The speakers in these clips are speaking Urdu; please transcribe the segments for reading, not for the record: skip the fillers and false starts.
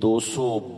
200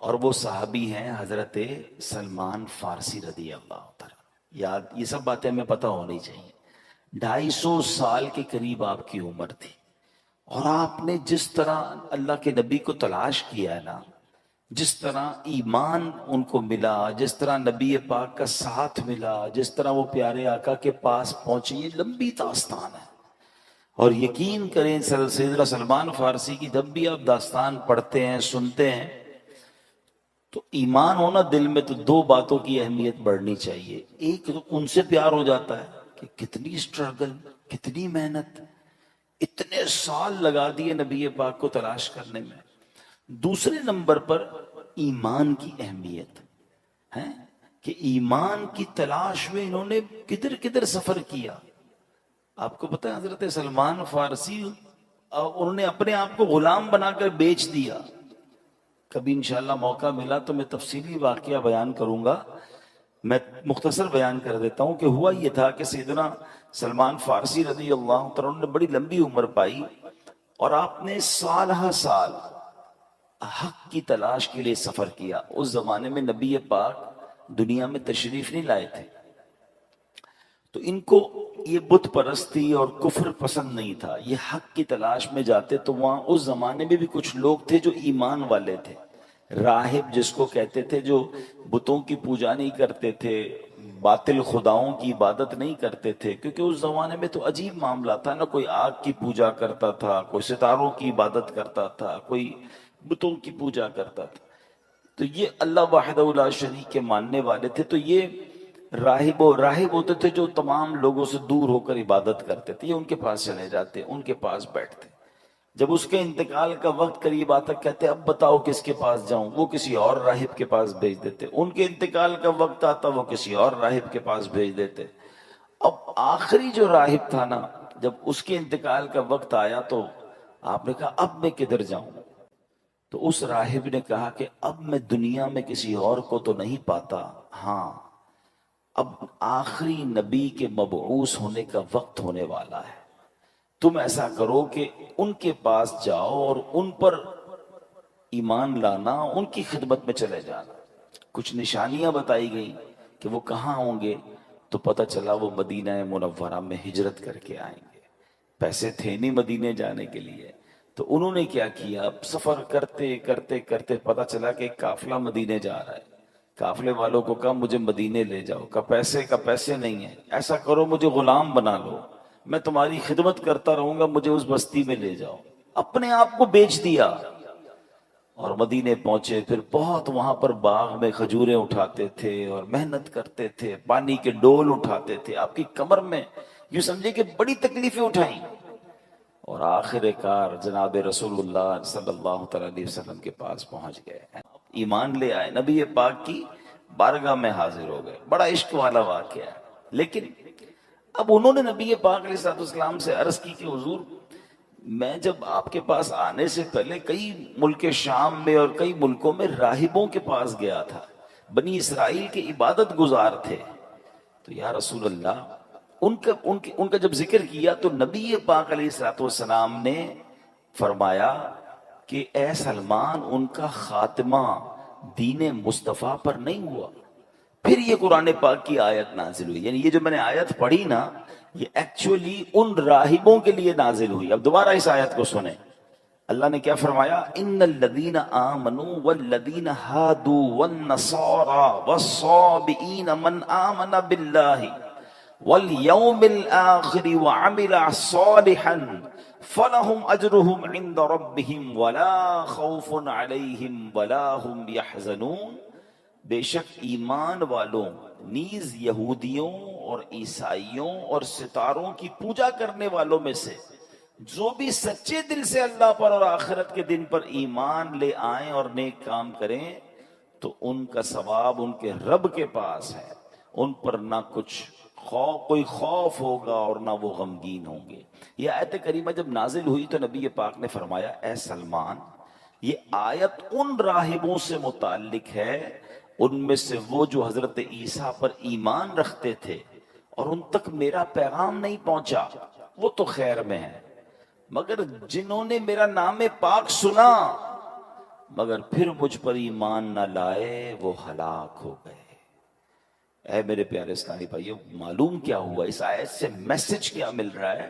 اور وہ صحابی ہیں حضرت سلمان فارسی رضی اللہ تعالیٰ. یاد یہ سب باتیں ہمیں پتہ ہونی چاہیے. 250 سال کے قریب آپ کی عمر تھی، اور آپ نے جس طرح اللہ کے نبی کو تلاش کیا ہے نا، جس طرح ایمان ان کو ملا، جس طرح نبی پاک کا ساتھ ملا، جس طرح وہ پیارے آقا کے پاس پہنچے، یہ لمبی داستان ہے. اور یقین کریں سیدنا سلمان فارسی کی جب بھی آپ داستان پڑھتے ہیں سنتے ہیں تو ایمان ہونا دل میں، تو دو باتوں کی اہمیت بڑھنی چاہیے. ایک تو ان سے پیار ہو جاتا ہے کہ کتنی سٹرگل، کتنی محنت، اتنے سال لگا دیے نبی پاک کو تلاش کرنے میں. دوسرے نمبر پر ایمان کی اہمیت ہے کہ ایمان کی تلاش میں انہوں نے کدھر کدھر سفر کیا. آپ کو پتہ ہے حضرت سلمان فارسی انہوں نے اپنے آپ کو غلام بنا کر بیچ دیا. کبھی انشاءاللہ موقع ملا تو میں تفصیلی واقعہ بیان کروں گا، میں مختصر بیان کر دیتا ہوں کہ ہوا یہ تھا کہ سیدنا سلمان فارسی رضی اللہ تعالیٰ نے بڑی لمبی عمر پائی، اور آپ نے سال ہر سال حق کی تلاش کے لیے سفر کیا. اس زمانے میں نبی پاک دنیا میں تشریف نہیں لائے تھے، تو ان کو یہ بت پرستی اور کفر پسند نہیں تھا. یہ حق کی تلاش میں جاتے تو وہاں اس زمانے میں بھی کچھ لوگ تھے جو ایمان والے تھے، راہب جس کو کہتے تھے، جو بتوں کی پوجا نہیں کرتے تھے، باطل خداؤں کی عبادت نہیں کرتے تھے. کیونکہ اس زمانے میں تو عجیب معاملہ تھا نا، کوئی آگ کی پوجا کرتا تھا، کوئی ستاروں کی عبادت کرتا تھا، کوئی بتوں کی پوجا کرتا تھا. تو یہ اللہ وحدہ لا شریک کے ماننے والے تھے. تو یہ راہب ہوتے تھے جو تمام لوگوں سے دور ہو کر عبادت کرتے تھے. یہ ان کے پاس چلے جاتے، ان کے پاس بیٹھتے. جب اس کے انتقال کا وقت قریب آتا کہتے اب بتاؤ کس کے پاس جاؤں. وہ کسی اور راہب کے پاس بھیج دیتے. ان کے انتقال کا وقت آتا وہ کسی اور راہب کے پاس بھیج دیتے. اب آخری جو راہب تھا نا، جب اس کے انتقال کا وقت آیا تو آپ نے کہا اب میں کدھر جاؤں. تو اس راہب نے کہا کہ اب میں دنیا میں کسی اور کو تو نہیں پاتا، ہاں اب آخری نبی کے مبعوث ہونے کا وقت ہونے والا ہے. تم ایسا کرو کہ ان کے پاس جاؤ اور ان پر ایمان لانا، ان کی خدمت میں چلے جانا. کچھ نشانیاں بتائی گئی کہ وہ کہاں ہوں گے، تو پتہ چلا وہ مدینہ منورہ میں ہجرت کر کے آئیں گے. پیسے تھے نہیں مدینے جانے کے لیے، تو انہوں نے کیا کیا، اب سفر کرتے کرتے کرتے پتہ چلا کہ ایک قافلہ مدینے جا رہا ہے. قافلے والوں کو کہا مجھے مدینے لے جاؤ. کہا پیسے نہیں ہیں، ایسا کرو مجھے غلام بنا لو، میں تمہاری خدمت کرتا رہوں گا، مجھے اس بستی میں لے جاؤ. اپنے آپ کو بیچ دیا اور مدینے پہنچے. پھر بہت وہاں پر باغ میں کھجوریں اٹھاتے تھے اور محنت کرتے تھے، پانی کے ڈول اٹھاتے تھے. آپ کی کمر میں یوں سمجھے کہ بڑی تکلیفیں اٹھائیں، اور آخر کار جناب رسول اللہ صلی اللہ علیہ وسلم کے پاس پہنچ گئے، ایمان لے آئے، نبی پاک کی بارگاہ میں حاضر ہو گئے. بڑا عشق والا واقعہ ہے. لیکن اب انہوں نے نبی پاک علیہ السلام سے عرض کی کہ حضور میں جب آپ کے پاس آنے سے پہلے کئی ملک شام میں اور کئی ملکوں میں راہبوں کے پاس گیا تھا، بنی اسرائیل کے عبادت گزار تھے. تو یا رسول اللہ ان کا جب ذکر کیا تو نبی پاک علیہ السلام نے فرمایا کہ اے سلمان ان کا خاتمہ دین مصطفیٰ پر نہیں ہوا. پھر یہ قرآن پاک کی آیت نازل ہوئی. یعنی یہ جو میں نے آیت پڑھی نا، یہ ایکچولی ان راہبوں کے لیے نازل ہوئی. اب دوبارہ اس آیت کو سنیں. اللہ نے کیا فرمایا، ان الذین آمنوا والذین ہادوا والنصارى والصابئین من آمن باللہ والیوم الآخر وعمل صالحا فلہم اجرہم عند ربہم ولا خوف علیہم ولا ہم یحزنون. بے شک ایمان والوں نیز یہودیوں اور عیسائیوں اور ستاروں کی پوجا کرنے والوں میں سے جو بھی سچے دل سے اللہ پر اور آخرت کے دن پر ایمان لے آئیں اور نیک کام کریں تو ان کا ثواب ان کے رب کے پاس ہے. ان پر نہ کچھ کوئی خوف ہوگا اور نہ وہ غمگین ہوں گے. یہ آیت کریمہ جب نازل ہوئی تو نبی پاک نے فرمایا اے سلمان، یہ آیت ان راہبوں سے متعلق ہے، ان میں سے وہ جو حضرت عیسیٰ پر ایمان رکھتے تھے اور ان تک میرا پیغام نہیں پہنچا، وہ تو خیر میں ہے، مگر جنہوں نے میرا نام پاک سنا مگر پھر مجھ پر ایمان نہ لائے وہ ہلاک ہو گئے۔ اے میرے پیارے اسلامی بھائیو، معلوم کیا ہوا اس آیت سے؟ میسج کیا مل رہا ہے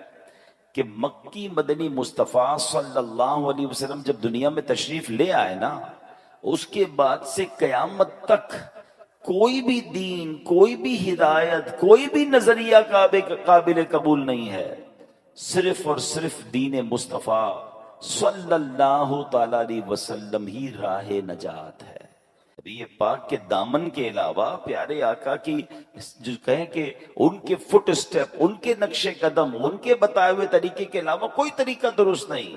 کہ مکی مدنی مصطفیٰ صلی اللہ علیہ وسلم جب دنیا میں تشریف لے آئے نا، اس کے بعد سے قیامت تک کوئی بھی دین، کوئی بھی ہدایت، کوئی بھی نظریہ قابل قبول نہیں ہے، صرف اور صرف دین مصطفیٰ صلی اللہ تعالی علیہ وسلم ہی راہ نجات ہے۔ نبی پاک کے دامن کے علاوہ پیارے آقا کی جو کہیں کہ ان کے فٹ سٹیپ، ان کے نقش قدم، ان کے بتائے ہوئے طریقے کے علاوہ کوئی طریقہ درست نہیں،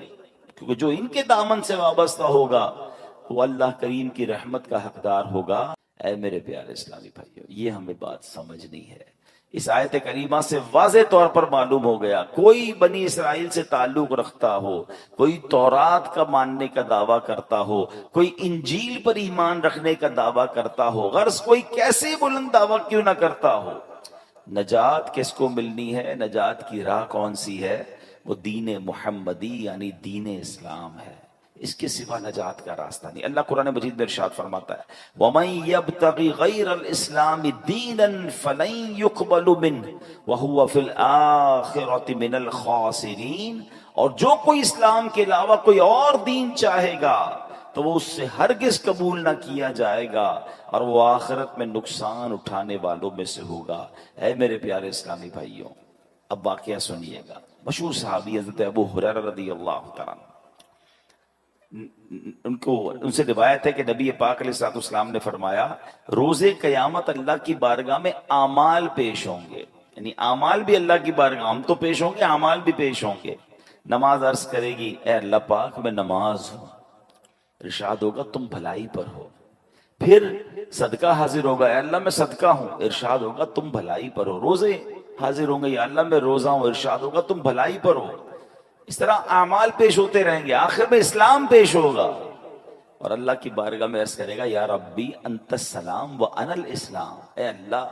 کیونکہ جو ان کے دامن سے وابستہ ہوگا وہ اللہ کریم کی رحمت کا حقدار ہوگا۔ اے میرے پیارے اسلامی بھائیو، یہ ہمیں بات سمجھنی ہے۔ اس آیت کریمہ سے واضح طور پر معلوم ہو گیا، کوئی بنی اسرائیل سے تعلق رکھتا ہو، کوئی تورات کا ماننے کا دعویٰ کرتا ہو، کوئی انجیل پر ایمان رکھنے کا دعویٰ کرتا ہو، غرض کوئی کیسے بلند دعویٰ کیوں نہ کرتا ہو، نجات کس کو ملنی ہے، نجات کی راہ کون سی ہے؟ وہ دین محمدی یعنی دین اسلام ہے، اس کے سوا نجات کا راستہ نہیں۔ اللہ قرآن مجید میں ارشاد فرماتا ہے وَمَن يَبْتَغِ غَيْرَ الْإِسْلَامِ دِينًا فَلَن يُقْبَلَ مِنْهُ وَهُوَ فِي الْآخِرَةِ مِنَ الْخَاسِرِينَ، اور جو کوئی اسلام کے علاوہ کوئی اور دین چاہے گا تو وہ اس سے ہرگز قبول نہ کیا جائے گا، اور وہ آخرت میں نقصان اٹھانے والوں میں سے ہوگا۔ اے میرے پیارے اسلامی بھائیوں، اب واقعہ سنیے گا۔ مشہور صحابی حضرت ابو ہریرہ رضی اللہ تعالیٰ عنہ، ان سے روایت ہے کہ نبی پاک علیہ الصلوۃ والسلام نے فرمایا روز قیامت اللہ کی بارگاہ میں اعمال پیش ہوں گے، یعنی اعمال بھی اللہ کی بارگاہ، ہم تو پیش ہوں گے، اعمال بھی پیش ہوں گے۔ نماز عرض کرے گی اے اللہ پاک میں نماز ہوں، ارشاد ہوگا تم بھلائی پر ہو۔ پھر صدقہ حاضر ہوگا، اے اللہ میں صدقہ ہوں، ارشاد ہوگا تم بھلائی پر ہو۔ روزے حاضر ہوں گے، یا اللہ میں روزہ ہوں، ارشاد ہوگا تم بھلائی پر ہو۔ اس طرح اعمال پیش ہوتے رہیں گے، آخر میں اسلام پیش ہوگا، اور اللہ کی بارگاہ میں عرض کرے گا یا ربی انت السلام و انا الاسلام، اے اللہ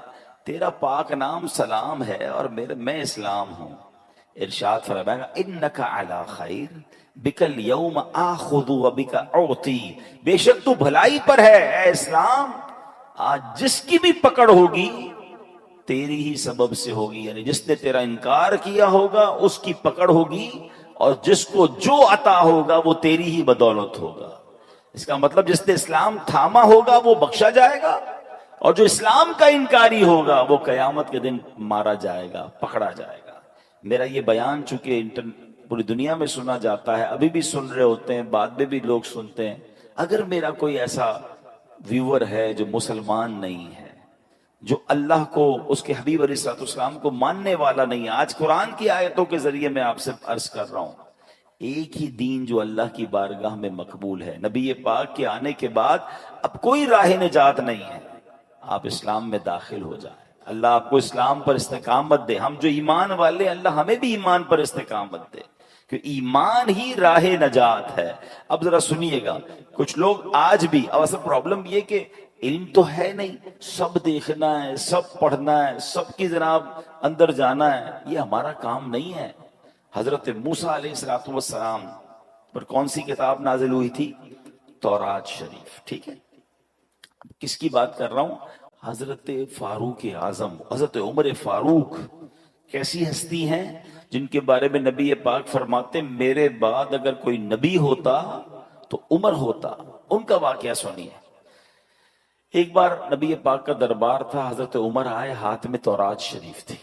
تیرا پاک نام سلام ہے اور میں اسلام ہوں۔ ارشاد فرمائے گا انک علی خیر بک الیوم آخذ و بک اعطی، بے شک تو بھلائی پر ہے اے اسلام، آج جس کی بھی پکڑ ہوگی تیری ہی سبب سے ہوگی، یعنی جس نے تیرا انکار کیا ہوگا اس کی پکڑ ہوگی، اور جس کو جو عطا ہوگا وہ تیری ہی بدولت ہوگا۔ اس کا مطلب جس نے اسلام تھاما ہوگا وہ بخشا جائے گا، اور جو اسلام کا انکاری ہوگا وہ قیامت کے دن مارا جائے گا، پکڑا جائے گا۔ میرا یہ بیان چونکہ پوری دنیا میں سنا جاتا ہے، ابھی بھی سن رہے ہوتے ہیں، بعد میں بھی لوگ سنتے ہیں، اگر میرا کوئی ایسا ویور ہے جو مسلمان نہیں ہے، جو اللہ کو، اس کے حبیب علیہ الصلوۃ والسلام کو ماننے والا نہیں ہے، آج قرآن کی آیتوں کے ذریعے میں آپ سے عرض کر رہا ہوں، ایک ہی دین جو اللہ کی بارگاہ میں مقبول ہے، نبی پاک کے آنے کے بعد اب کوئی راہ نجات نہیں ہے، آپ اسلام میں داخل ہو جائیں، اللہ آپ کو اسلام پر استقامت دے، ہم جو ایمان والے اللہ ہمیں بھی ایمان پر استقامت دے، کہ ایمان ہی راہ نجات ہے۔ اب ذرا سنیے گا، کچھ لوگ آج بھی، اب اصل پرابلم یہ کہ علم تو ہے نہیں، سب دیکھنا ہے، سب پڑھنا ہے، سب کی جناب اندر جانا ہے، یہ ہمارا کام نہیں ہے۔ حضرت موسیٰ علیہ السلام پر کون سی کتاب نازل ہوئی تھی؟ تورات شریف، ٹھیک ہے؟ کس کی بات کر رہا ہوں؟ حضرت فاروق اعظم، حضرت عمر فاروق کیسی ہستی ہیں جن کے بارے میں نبی پاک فرماتے میرے بعد اگر کوئی نبی ہوتا تو عمر ہوتا۔ ان کا واقعہ سنیے۔ ایک بار نبی پاک کا دربار تھا، حضرت عمر آئے، ہاتھ میں تورات شریف تھی۔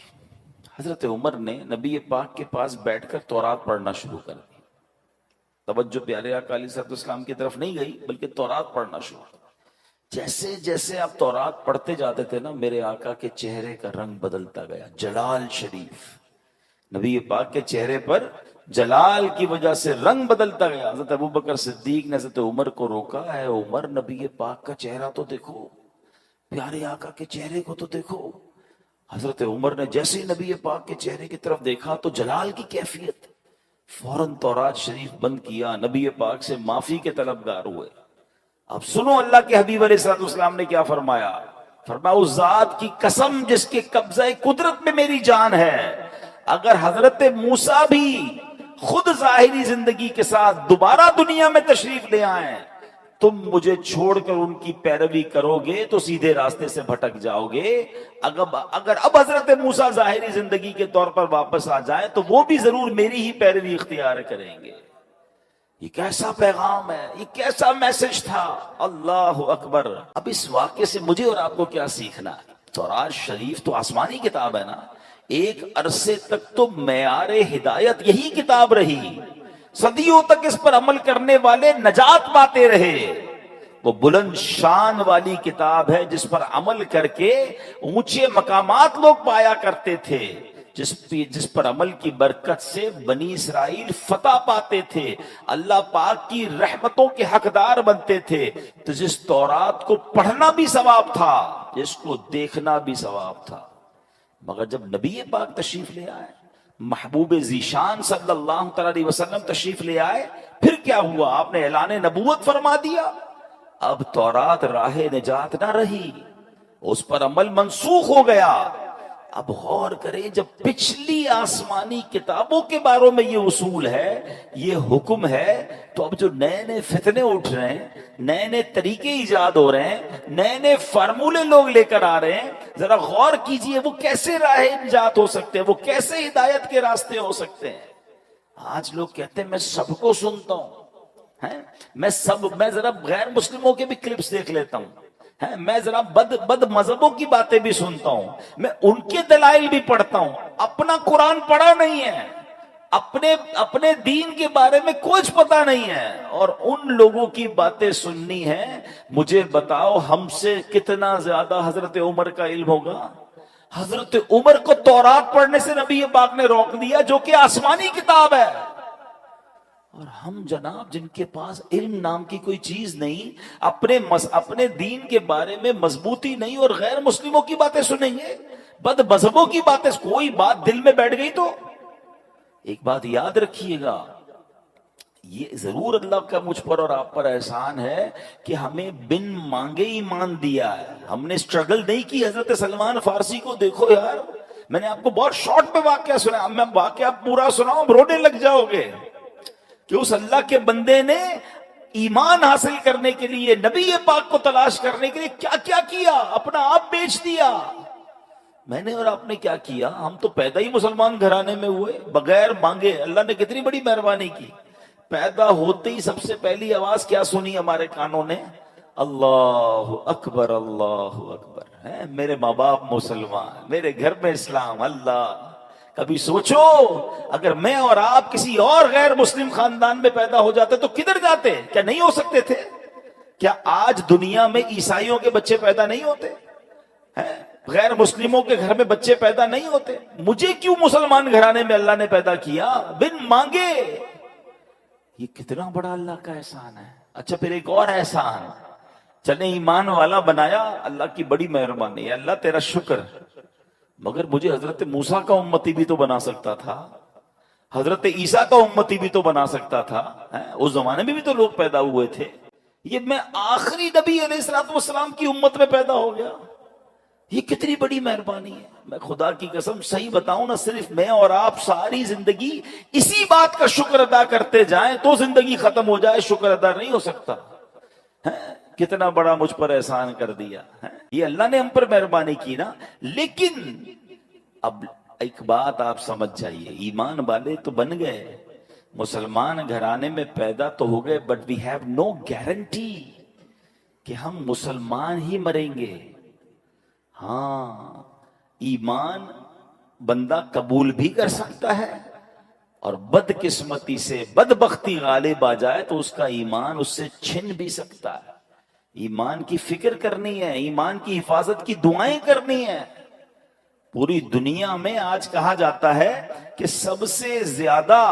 حضرت عمر نے نبی پاک کے پاس بیٹھ کر تورات پڑھنا شروع کر دی۔ توجہ پیارے آقا علیہ الصلوۃ والسلام کی طرف نہیں گئی، بلکہ تورات پڑھنا شروع کر۔ جیسے جیسے آپ تورات پڑھتے جاتے تھے نا، میرے آقا کے چہرے کا رنگ بدلتا گیا، جلال شریف، نبی پاک کے چہرے پر جلال کی وجہ سے رنگ بدلتا گیا۔ حضرت ابوبکر صدیق نے حضرت عمر کو روکا، اے عمر نبی پاک کا چہرہ تو دیکھو، پیارے آقا کے چہرے کو تو دیکھو۔ حضرت عمر نے جیسے نبی پاک کے چہرے کی طرف دیکھا تو جلال کی کیفیت، فوراً تورات شریف بند کیا، نبی پاک سے معافی کے طلبگار ہوئے۔ اب سنو اللہ کے حبیب علیہ الصلوۃ والسلام نے کیا فرمایا، فرمایا اس ذات کی قسم جس کے قبضہ قدرت میں میری جان ہے، اگر حضرت موسیٰ بھی خود ظاہری زندگی کے ساتھ دوبارہ دنیا میں تشریف لے آئیں تم مجھے چھوڑ کر ان کی پیروی کرو گے تو سیدھے راستے سے بھٹک جاؤ گے. اگر اب حضرت موسیٰ ظاہری زندگی کے طور پر واپس آ جائیں تو وہ بھی ضرور میری ہی پیروی اختیار کریں گے. یہ کیسا پیغام ہے, یہ کیسا میسج تھا. اللہ اکبر. اب اس واقعے سے مجھے اور آپ کو کیا سیکھنا ہے؟ تورات شریف تو آسمانی کتاب ہے نا, ایک عرصے تک تو معیار ہدایت یہی کتاب رہی, صدیوں تک اس پر عمل کرنے والے نجات پاتے رہے. وہ بلند شان والی کتاب ہے جس پر عمل کر کے اونچے مقامات لوگ پایا کرتے تھے, جس پر عمل کی برکت سے بنی اسرائیل فتح پاتے تھے, اللہ پاک کی رحمتوں کے حقدار بنتے تھے. تو جس تورات کو پڑھنا بھی ثواب تھا, جس کو دیکھنا بھی ثواب تھا. مگر جب نبی پاک تشریف لے آئے, محبوب ذیشان صلی اللہ تعالی علیہ وسلم تشریف لے آئے, پھر کیا ہوا؟ آپ نے اعلان نبوت فرما دیا. اب تورات راہ نجات نہ رہی, اس پر عمل منسوخ ہو گیا. اب غور کریں, جب پچھلی آسمانی کتابوں کے بارے میں یہ اصول ہے, یہ حکم ہے, تو اب جو نئے نئے فتنے اٹھ رہے ہیں, نئے نئے طریقے ایجاد ہو رہے ہیں, نئے نئے فارمولے لوگ لے کر آ رہے ہیں, ذرا غور کیجئے وہ کیسے راہ نجات ہو سکتے ہیں, وہ کیسے ہدایت کے راستے ہو سکتے ہیں. آج لوگ کہتے ہیں میں سب کو سنتا ہوں, میں ذرا غیر مسلموں کے بھی کلپس دیکھ لیتا ہوں, میں ذرا بد مذہبوں کی باتیں بھی سنتا ہوں, میں ان کے دلائل بھی پڑھتا ہوں. اپنا قرآن پڑھا نہیں ہے, اپنے دین کے بارے میں کچھ پتا نہیں ہے, اور ان لوگوں کی باتیں سننی ہے. مجھے بتاؤ ہم سے کتنا زیادہ حضرت عمر کا علم ہوگا؟ حضرت عمر کو تورات پڑھنے سے نبی پاک نے روک دیا, جو کہ آسمانی کتاب ہے. اور ہم جناب جن کے پاس علم نام کی کوئی چیز نہیں, اپنے دین کے بارے میں مضبوطی نہیں, اور غیر مسلموں کی باتیں سنیں گے, بد مذہبوں کی باتیں. کوئی بات دل میں بیٹھ گئی تو ایک بات یاد رکھیے گا, یہ ضرور اللہ کا مجھ پر اور آپ پر احسان ہے کہ ہمیں بن مانگے ایمان دیا ہے. ہم نے اسٹرگل نہیں کی. حضرت سلمان فارسی کو دیکھو یار, میں نے آپ کو بہت شارٹ میں واقعہ سنا, میں واقعہ پورا سناؤں رونے لگ جاؤ گے, کہ اس اللہ کے بندے نے ایمان حاصل کرنے کے لیے, نبی پاک کو تلاش کرنے کے لیے کیا کیا کیا, اپنا آپ بیچ دیا. میں نے اور آپ نے کیا کیا؟ ہم تو پیدا ہی مسلمان گھرانے میں ہوئے, بغیر مانگے. اللہ نے کتنی بڑی مہربانی کی, پیدا ہوتے ہی سب سے پہلی آواز کیا سنی ہمارے کانوں نے؟ اللہ اکبر, اللہ اکبر. میرے ماں باپ مسلمان, میرے گھر میں اسلام. اللہ, کبھی سوچو اگر میں اور آپ کسی اور غیر مسلم خاندان میں پیدا ہو جاتے تو کدھر جاتے؟ کیا نہیں ہو سکتے تھے؟ کیا آج دنیا میں عیسائیوں کے بچے پیدا نہیں ہوتے؟ غیر مسلموں کے گھر میں بچے پیدا نہیں ہوتے؟ مجھے کیوں مسلمان گھرانے میں اللہ نے پیدا کیا بن مانگے؟ یہ کتنا بڑا اللہ کا احسان ہے. اچھا پھر ایک اور احسان, چلے ایمان والا بنایا, اللہ کی بڑی مہربانی ہے, اللہ تیرا شکر. مگر مجھے حضرت موسیٰ کا امتی بھی تو بنا سکتا تھا, حضرت عیسیٰ کا امتی بھی تو بنا سکتا تھا. اس زمانے میں بھی تو لوگ پیدا ہوئے تھے. یہ میں آخری نبی علیہ الصلوۃ والسلام کی امت میں پیدا ہو گیا. یہ کتنی بڑی مہربانی ہے. میں خدا کی قسم صحیح بتاؤں نا, صرف میں اور آپ ساری زندگی اسی بات کا شکر ادا کرتے جائیں تو زندگی ختم ہو جائے, شکر ادا نہیں ہو سکتا. کتنا بڑا مجھ پر احسان کر دیا. یہ اللہ نے ہم پر مہربانی کی نا. لیکن اب ایک بات آپ سمجھ جائیے, ایمان والے تو بن گئے, مسلمان گھرانے میں پیدا تو ہو گئے, but we have no guarantee کہ ہم مسلمان ہی مریں گے. ہاں, ایمان بندہ قبول بھی کر سکتا ہے, اور بدقسمتی سے بدبختی غالب آ جائے تو اس کا ایمان اس سے چھن بھی سکتا ہے. ایمان کی فکر کرنی ہے, ایمان کی حفاظت کی دعائیں کرنی ہے. پوری دنیا میں آج کہا جاتا ہے کہ سب سے زیادہ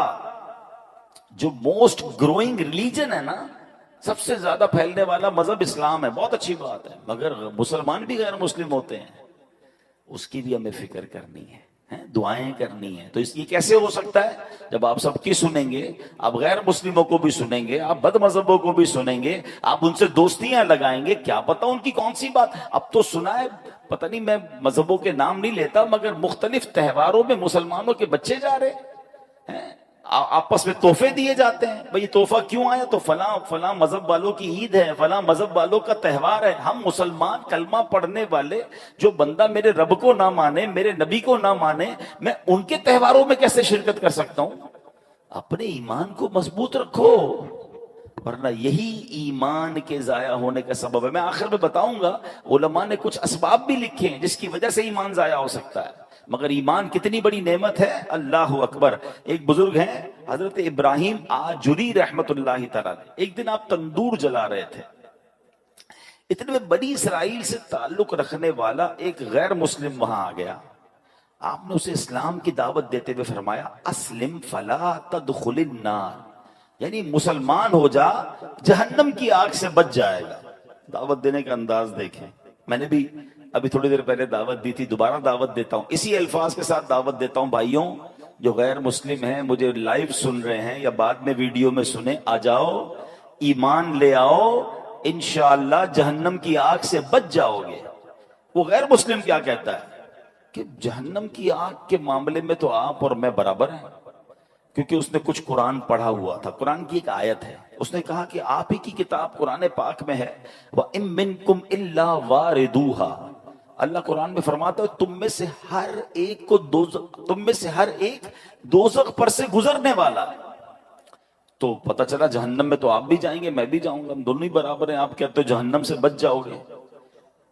جو موسٹ گروئنگ ریلیجن ہے نا, سب سے زیادہ پھیلنے والا مذہب اسلام ہے. بہت اچھی بات ہے, مگر مسلمان بھی غیر مسلم ہوتے ہیں, اس کی بھی ہمیں فکر کرنی ہے, دعائیں کرنی ہیں. تو یہ کیسے ہو سکتا ہے؟ جب آپ سب کی سنیں گے, آپ غیر مسلموں کو بھی سنیں گے, آپ بد مذہبوں کو بھی سنیں گے, آپ ان سے دوستیاں لگائیں گے, کیا پتا ان کی کون سی بات. اب تو سنا ہے, پتہ نہیں, میں مذہبوں کے نام نہیں لیتا, مگر مختلف تہواروں میں مسلمانوں کے بچے جا رہے ہیں. آپس میں تحفے دیے جاتے ہیں. بھئی یہ تحفہ کیوں آیا؟ تو فلاں مذہب والوں کی عید ہے، فلاں مذہب والوں کا تہوار ہے. ہم مسلمان کلمہ پڑھنے والے، جو بندہ میرے رب کو نہ مانے، میرے نبی کو نہ مانے، میں ان کے تہواروں میں کیسے شرکت کر سکتا ہوں؟ اپنے ایمان کو مضبوط رکھو، ورنہ یہی ایمان کے ضائع ہونے کا سبب ہے. میں آخر میں بتاؤں گا، علماء نے کچھ اسباب بھی لکھے ہیں جس کی وجہ سے ایمان ضائع ہو سکتا ہے، مگر ایمان کتنی بڑی نعمت ہے. اللہ اکبر. ایک بزرگ ہیں حضرت ابراہیم آجری رحمت اللہ تعالی، ایک دن آپ تندور جلا رہے تھے، اتنے میں بنی اسرائیل سے تعلق رکھنے والا ایک غیر مسلم وہاں آ گیا. آپ نے اسے اسلام کی دعوت دیتے ہوئے فرمایا اسلم فلا تدخل النار، یعنی مسلمان ہو جا، جہنم کی آگ سے بچ جائے گا. دعوت دینے کا انداز دیکھیں. میں نے بھی ابھی تھوڑی دیر پہلے دعوت دی تھی، دوبارہ دعوت دیتا ہوں، اسی الفاظ کے ساتھ دعوت دیتا ہوں. بھائیوں جو غیر مسلم ہیں، مجھے لائیو سن رہے ہیں یا بعد میں ویڈیو میں سنیں، آ جاؤ، ایمان لے آؤ، انشاءاللہ جہنم کی آگ سے بچ جاؤ گے. وہ غیر مسلم کیا کہتا ہے کہ جہنم کی آگ کے معاملے میں تو آپ اور میں برابر ہیں، کیونکہ اس نے کچھ قرآن پڑھا ہوا تھا. قرآن کی ایک آیت ہے، اس نے کہا کہ آپ ہی کی کتاب قرآن پاک میں ہے وَإِن مِّنكُمْ إِلَّا وَارِدُوهَا. اللہ قرآن میں فرماتا ہے تم میں سے ہر ایک دوزخ پر سے گزرنے والا ہے. تو پتہ چلا جہنم میں تو آپ بھی جائیں گے، میں بھی جاؤں گا، ہم دونوں ہی برابر ہیں. آپ کہتے ہو جہنم سے بچ جاؤ گے.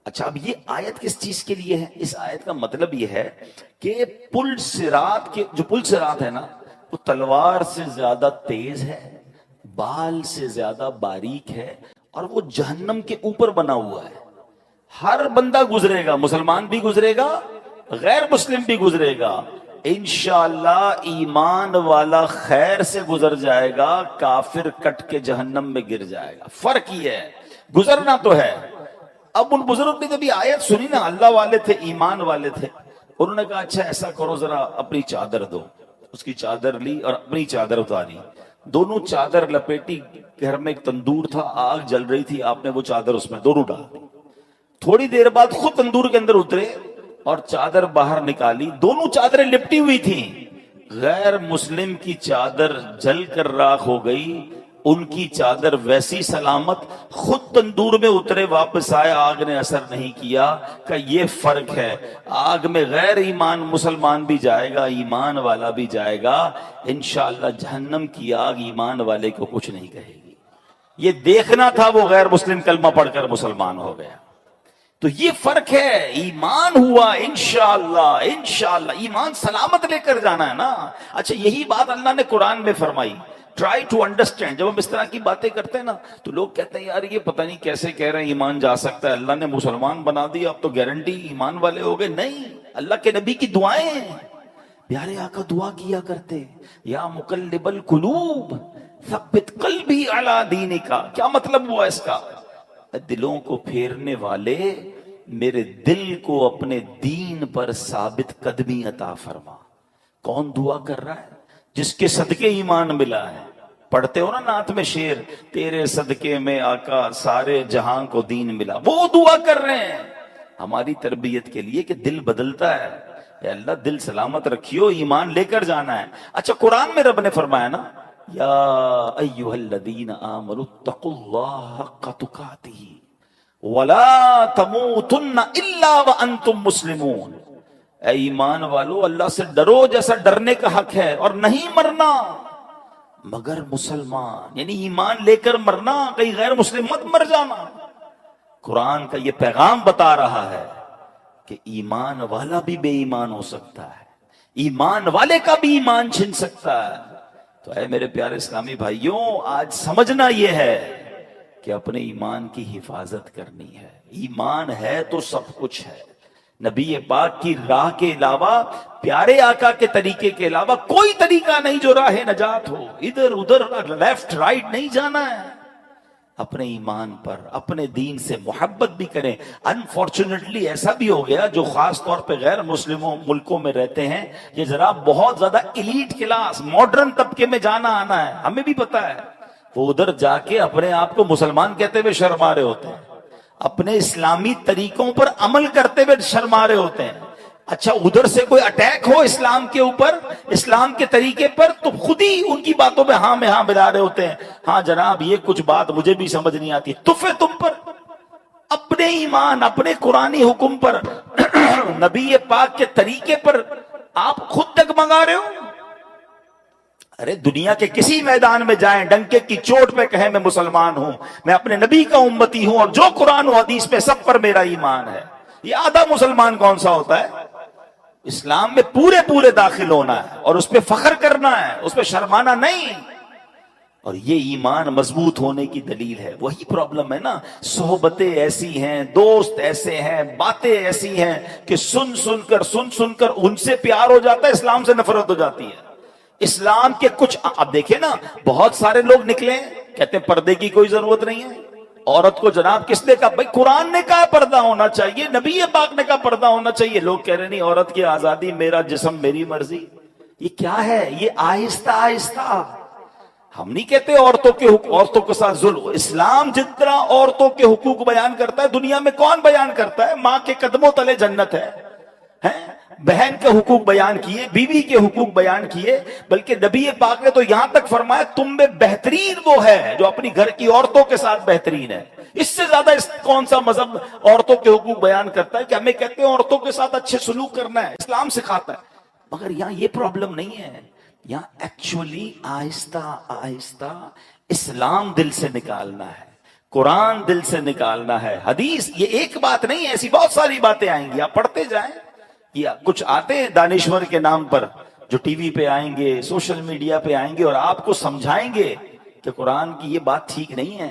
اچھا، اب یہ آیت کس چیز کے لیے ہے؟ اس آیت کا مطلب یہ ہے کہ پل صراط ہے نا، وہ تلوار سے زیادہ تیز ہے، بال سے زیادہ باریک ہے، اور وہ جہنم کے اوپر بنا ہوا ہے. ہر بندہ گزرے گا، مسلمان بھی گزرے گا، غیر مسلم بھی گزرے گا. انشاءاللہ ایمان والا خیر سے گزر جائے گا، کافر کٹ کے جہنم میں گر جائے گا. فرق یہ ہے، گزرنا تو ہے. اب ان بزرگ نے جب یہ آیت سنی نا، اللہ والے تھے، ایمان والے تھے، انہوں نے کہا اچھا ایسا کرو، ذرا اپنی چادر دو. اس کی چادر لی اور اپنی چادر اتاری، دونوں چادر لپیٹی. گھر میں ایک تندور تھا، آگ جل رہی تھی، آپ نے وہ چادر اس میں دونوں ڈال دی. تھوڑی دیر بعد خود تندور کے اندر اترے اور چادر باہر نکالی، دونوں چادریں لپٹی ہوئی تھیں. غیر مسلم کی چادر جل کر راکھ ہو گئی، ان کی چادر ویسی سلامت. خود تندور میں اترے، واپس آئے، آگ نے اثر نہیں کیا. کہ یہ فرق ہے، آگ میں غیر ایمان مسلمان بھی جائے گا، ایمان والا بھی جائے گا. انشاءاللہ جہنم کی آگ ایمان والے کو کچھ نہیں کہے گی. یہ دیکھنا تھا، وہ غیر مسلم کلمہ پڑھ کر مسلمان ہو گیا. تو یہ فرق ہے. ایمان ہوا انشاءاللہ، انشاءاللہ ایمان سلامت لے کر جانا ہے نا. اچھا، یہی بات اللہ نے قرآن میں فرمائی. Try to understand. جب ہم اس طرح کی باتیں کرتے ہیں نا تو لوگ کہتے ہیں یار یہ پتہ نہیں کیسے کہہ رہے ہیں ایمان جا سکتا ہے، اللہ نے مسلمان بنا دیا اب تو گارنٹی ایمان والے ہو گئے. نہیں، اللہ کے نبی کی دعائیں ہیں. پیارے آقا دعا کیا کرتے، یا مقلب القلوب ثبت قلبی علی دینک. کیا مطلب ہوا اس کا؟ دلوں کو پھیرنے والے، میرے دل کو اپنے دین پر ثابت قدمی عطا فرما. کون دعا کر رہا ہے؟ جس کے صدقے ایمان ملا ہے. پڑھتے ہو نا نعت میں شعر، تیرے صدقے میں آقا سارے جہاں کو دین ملا. وہ دعا کر رہے ہیں ہماری تربیت کے لیے کہ دل بدلتا ہے. اے اللہ دل سلامت رکھیو، ایمان لے کر جانا ہے. اچھا، قرآن میں رب نے فرمایا نا یا ایھا الذین آمنوا اتقوا اللہ حق تقاتہ ولا تموتن الا وانتم مسلمون. اے ایمان والو، اللہ سے ڈرو جیسا ڈرنے کا حق ہے، اور نہیں مرنا مگر مسلمان. یعنی ایمان لے کر مرنا، کہیں غیر مسلم مت مر جانا. قرآن کا یہ پیغام بتا رہا ہے کہ ایمان والا بھی بے ایمان ہو سکتا ہے، ایمان والے کا بھی ایمان چھن سکتا ہے. تو اے میرے پیارے اسلامی بھائیوں، آج سمجھنا یہ ہے کہ اپنے ایمان کی حفاظت کرنی ہے. ایمان ہے تو سب کچھ ہے. نبی پاک کی راہ کے علاوہ، پیارے آقا کے طریقے کے علاوہ کوئی طریقہ نہیں جو راہ نجات ہو. ادھر ادھر لیفٹ رائٹ نہیں جانا ہے. اپنے ایمان پر، اپنے دین سے محبت بھی کریں. انفارچونیٹلی ایسا بھی ہو گیا جو خاص طور پہ غیر مسلموں ملکوں میں رہتے ہیں، یہ ذرا بہت زیادہ ایلیٹ کلاس، ماڈرن طبقے میں جانا آنا ہے. ہمیں بھی پتا ہے، وہ ادھر جا کے اپنے آپ کو مسلمان کہتے ہوئے شرما رہے ہوتے ہیں، اپنے اسلامی طریقوں پر عمل کرتے ہوئے شرما رہے ہوتے ہیں. اچھا ادھر سے کوئی اٹیک ہو اسلام کے اوپر، اسلام کے طریقے پر، تو خود ہی ان کی باتوں میں ہاں میں ہاں ملا رہے ہوتے ہیں، ہاں جناب یہ کچھ بات مجھے بھی سمجھ نہیں آتی، تف ہے تم پر، اپنے ایمان، اپنے قرآنی حکم پر، نبی پاک کے طریقے پر آپ خود تک منگا رہے ہو۔ ارے دنیا کے کسی میدان میں جائیں، ڈنکے کی چوٹ پہ کہیں میں مسلمان ہوں، میں اپنے نبی کا امتی ہوں، اور جو قرآن و حدیث میں سب پر میرا ایمان ہے، یہ آدھا مسلمان کون سا ہوتا ہے؟ اسلام میں پورے پورے داخل ہونا ہے اور اس پہ فخر کرنا ہے، اس پہ شرمانا نہیں، اور یہ ایمان مضبوط ہونے کی دلیل ہے۔ وہی پرابلم ہے نا، صحبتیں ایسی ہیں، دوست ایسے ہیں، باتیں ایسی ہیں کہ سن سن کر ان سے پیار ہو جاتا ہے، اسلام سے نفرت ہو جاتی ہے۔ اسلام کے کچھ، اب دیکھیں نا، بہت سارے لوگ نکلے کہتے ہیں پردے کی کوئی ضرورت نہیں ہے، عورت کو جناب کس نے کہا؟ بھائی قرآن نے کہا پردہ ہونا چاہیے، نبی پاک نے کہا پردہ ہونا چاہیے، لوگ کہہ رہے نہیں عورت کی آزادی، میرا جسم میری مرضی۔ یہ کیا ہے؟ یہ آہستہ آہستہ، ہم نہیں کہتے عورتوں کے عورتوں کے ساتھ ظلم، اسلام جتنا عورتوں کے حقوق بیان کرتا ہے دنیا میں کون بیان کرتا ہے؟ ماں کے قدموں تلے جنت ہے، بہن کے حقوق بیان کیے، بیوی کے حقوق بیان کیے، بلکہ نبی پاک نے تو یہاں تک فرمایا تم میں بہترین وہ ہے جو اپنی گھر کی عورتوں کے ساتھ بہترین ہے۔ اس سے زیادہ کون سا مذہب عورتوں کے حقوق بیان کرتا ہے کہ ہمیں کہتے ہیں عورتوں کے ساتھ اچھے سلوک کرنا ہے، اسلام سکھاتا ہے۔ مگر یہاں یہ پرابلم نہیں ہے، یہاں ایکچولی آہستہ آہستہ اسلام دل سے نکالنا ہے، قرآن دل سے نکالنا ہے، حدیث، یہ ایک بات نہیں، ایسی بہت ساری باتیں آئیں گی، آپ پڑھتے جائیں۔ یا کچھ آتے ہیں دانشور کے نام پر جو ٹی وی پہ آئیں گے، سوشل میڈیا پہ آئیں گے اور آپ کو سمجھائیں گے کہ قرآن کی یہ بات ٹھیک نہیں ہے،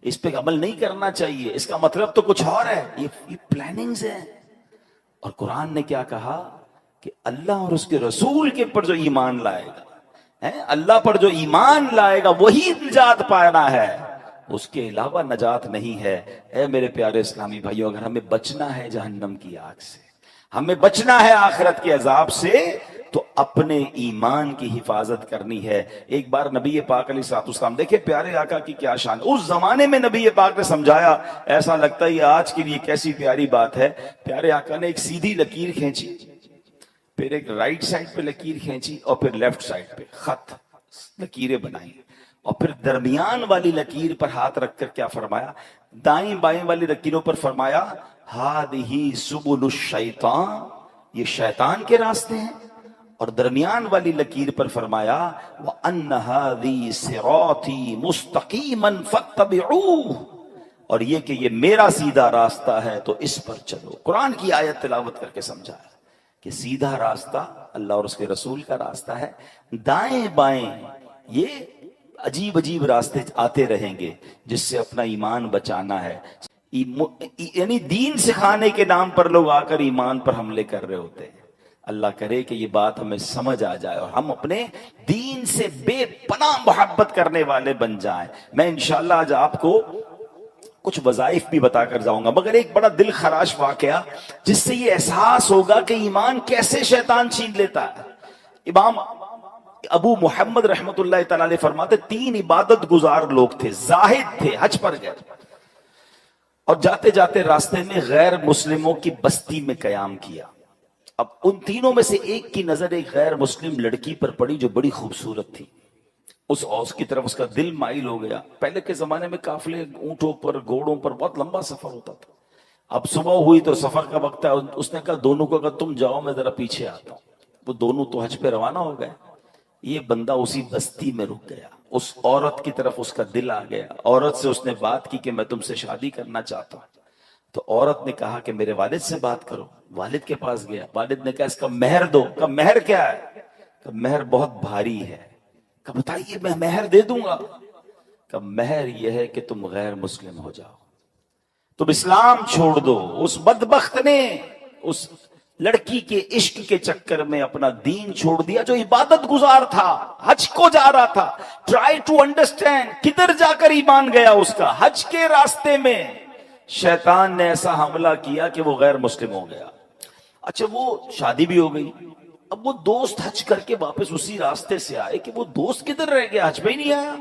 اس پہ عمل نہیں کرنا چاہیے، اس کا مطلب تو کچھ اور ہے، یہ پلاننگز ہیں۔ اور قرآن نے کیا کہا کہ اللہ اور اس کے رسول کے پر جو ایمان لائے گا، اللہ پر جو ایمان لائے گا وہی نجات پانا ہے، اس کے علاوہ نجات نہیں ہے۔ اے میرے پیارے اسلامی بھائیوں، اگر ہمیں بچنا ہے جہنم کی آگ سے، ہمیں بچنا ہے آخرت کے عذاب سے، تو اپنے ایمان کی حفاظت کرنی ہے۔ ایک بار نبی پاک علیہ الصلوۃ والسلام، دیکھیں پیارے آقا کی کیا شان، اس زمانے میں نبی پاک نے سمجھایا، ایسا لگتا ہے یہ آج کے لیے کیسی پیاری بات ہے۔ پیارے آقا نے ایک سیدھی لکیر کھینچی، پھر ایک رائٹ سائڈ پہ لکیر کھینچی، اور پھر لیفٹ سائڈ پہ خط لکیریں بنائی، اور پھر درمیان والی لکیر پر ہاتھ رکھ کر کیا فرمایا؟ دائیں بائیں والی لکیروں پر فرمایا ہادہ سبل الشیطان، یہ شیطان کے راستے ہیں، اور درمیان والی لکیر پر فرمایا وَأَنَّ هَذِهِ صِرَاطِي مُسْتَقِيمًا فَاتَّبِعُوهُ، اور یہ کہ یہ میرا سیدھا راستہ ہے تو اس پر چلو۔ قرآن کی آیت تلاوت کر کے سمجھایا کہ سیدھا راستہ اللہ اور اس کے رسول کا راستہ ہے، دائیں بائیں یہ عجیب عجیب راستے آتے رہیں گے جس سے اپنا ایمان بچانا ہے۔ یعنی دین سکھانے کے نام پر لوگ آ کر ایمان پر حملے کر رہے ہوتے ہیں۔ اللہ کرے کہ یہ بات ہمیں سمجھ آ جائے اور ہم اپنے دین سے بے پناہ محبت کرنے والے بن جائیں۔ میں انشاءاللہ آج آپ کو کچھ وظائف بھی بتا کر جاؤں گا، مگر ایک بڑا دل خراش واقعہ جس سے یہ احساس ہوگا کہ ایمان کیسے شیطان چھین لیتا ہے۔ امام ابو محمد رحمت اللہ تعالی علیہ فرماتے 3 عبادت گزار لوگ تھے، زاہد تھے، حج پر گئے، اور جاتے جاتے راستے میں غیر مسلموں کی بستی میں قیام کیا۔ اب ان تینوں میں سے ایک کی نظر ایک غیر مسلم لڑکی پر پڑی جو بڑی خوبصورت تھی، اس کی طرف اس کا دل مائل ہو گیا۔ پہلے کے زمانے میں قافلے اونٹوں پر، گھوڑوں پر بہت لمبا سفر ہوتا تھا، اب صبح ہوئی تو سفر کا وقت ہے، اس نے کہا دونوں کو، اگر تم جاؤ میں ذرا پیچھے آتا ہوں۔ وہ دونوں تو حج پہ روانہ ہو گئے، یہ بندہ اسی بستی میں رک گیا، اس عورت کی طرف اس کا دل آ گیا، عورت سے اس نے بات کی کہ میں تم سے شادی کرنا چاہتا ہوں۔ تو عورت نے کہا کہ میرے والد سے بات کرو۔ والد کے پاس گیا، والد نے کہا اس کا مہر دو۔ کہا مہر کیا ہے؟ کہا مہر بہت بھاری ہے۔ کہا بتائیے، میں مہر دے دوں گا۔ کہا مہر یہ ہے کہ تم غیر مسلم ہو جاؤ، تم اسلام چھوڑ دو۔ اس بدبخت نے اس لڑکی کے عشق کے چکر میں اپنا دین چھوڑ دیا، جو عبادت گزار تھا، حج کو جا رہا تھا۔ ٹرائی ٹو انڈرسٹینڈ، کدھر جا کر ایمان گیا اس کا؟ حج کے راستے میں شیطان نے ایسا حملہ کیا کہ وہ غیر مسلم ہو گیا۔ اچھا وہ شادی بھی ہو گئی، اب وہ دوست حج کر کے واپس اسی راستے سے آئے کہ وہ دوست کدھر رہ گیا، حج پہ ہی نہیں آیا۔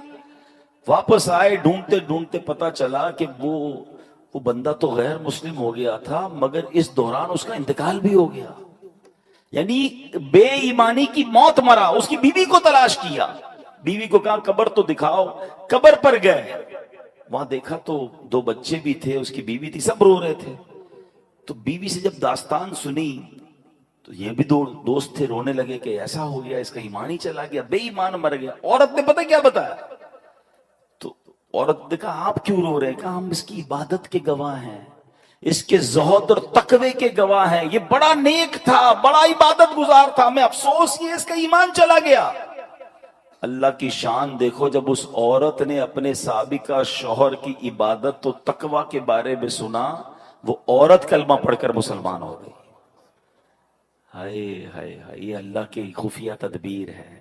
واپس آئے، ڈھونڈتے ڈھونڈتے پتا چلا کہ وہ بندہ تو غیر مسلم ہو گیا تھا، مگر اس دوران اس کا انتقال بھی ہو گیا۔ یعنی بے ایمانی کی موت مرا، اس کی بیوی کو تلاش کیا، بیوی کو کہا قبر تو دکھاؤ، قبر پر گئے، وہاں دیکھا تو 2 بچے بھی تھے، اس کی بیوی تھی، سب رو رہے تھے۔ تو بیوی سے جب داستان سنی تو یہ بھی 2 دوست تھے، رونے لگے کہ ایسا ہو گیا، اس کا ایمان ہی چلا گیا، بے ایمان مر گیا۔ عورت نے پتہ کیا بتایا؟ تو عورت نے کہا آپ کیوں رو رہے ہیں؟ کہا ہم اس کی عبادت کے گواہ ہیں، اس کے زہد اور تقوی کے گواہ ہیں، یہ بڑا نیک تھا، بڑا عبادت گزار تھا، ہمیں افسوس یہ اس کا ایمان چلا گیا۔ اللہ کی شان دیکھو، جب اس عورت نے اپنے سابقہ شوہر کی عبادت و تقوی کے بارے میں سنا، وہ عورت کلمہ پڑھ کر مسلمان ہو گئی۔ ہائے ہائے ہائے، یہ اللہ کی خفیہ تدبیر ہے۔